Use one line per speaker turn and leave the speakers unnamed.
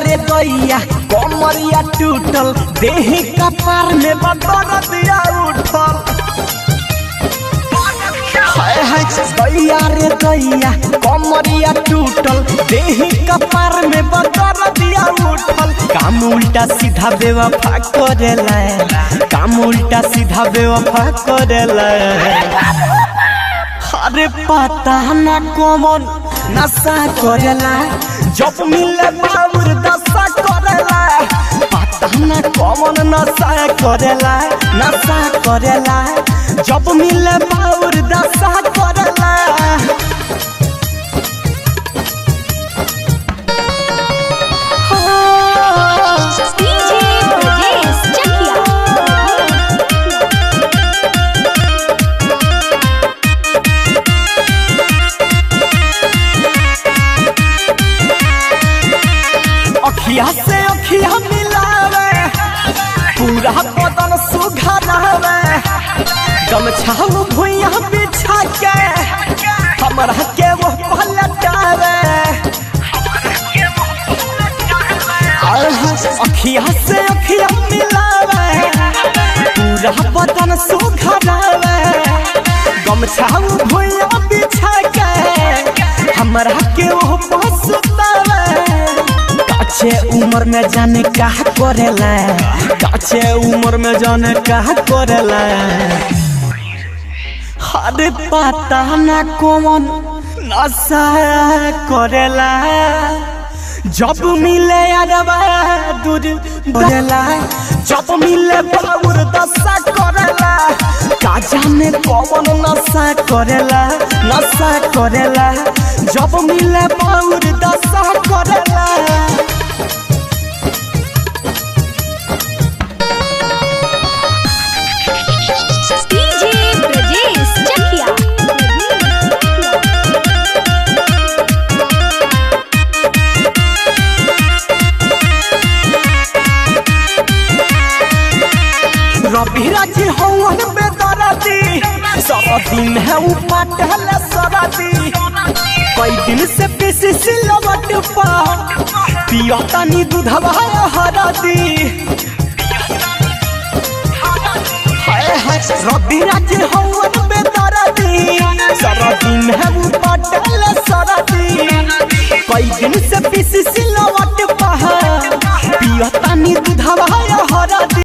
रे दैया कमरिया टूटल देही कपार में बदर दिया उठल। दैया रे दैया कमरिया टूटल देही कपार में बदर दिया उठल। काम उल्टा सीधा बेवफा करेला, काम उल्टा सीधा बेवफा करेला। अरे पता ना कौन नशा करेला जब मिले बाबूर दशा करेला। पता ना कौन नशा करेला, नशा करेला जब मिले बाबूर दशा करेला। अखिया से अखिया मिलावे पूरा बदन सुघरावे। गमछा भुइया बिछा के हमरा के वो पलटावे। अखिया से अखिया मिलावे पूरा बदन सुघरावे। गमछा भुइया बिछा के हमरा के वो पलटावे। काचे उम्र में जाने क्या करेला, काचे उम्र में जाने क्या करेला। अरे पता ना कौन नशा करेला जब मिले अरबा दूध करेला, जब मिले बाबूर दशा करेला। का जाने कौन नशा करेला, नशा करेला जब मिले बाबूर दशा करेला। रवि राजी हवन बेदरदी सब दिन है उपटल सरदी। कई दिन से पीसी सिलवट पा पिया तनी दूधवा हरदी। रवि राजी हवन बेदरदी सब दिन है उपटल सरदी। कई दिन से पीसी सिलवट पा पिया तनी दूधवा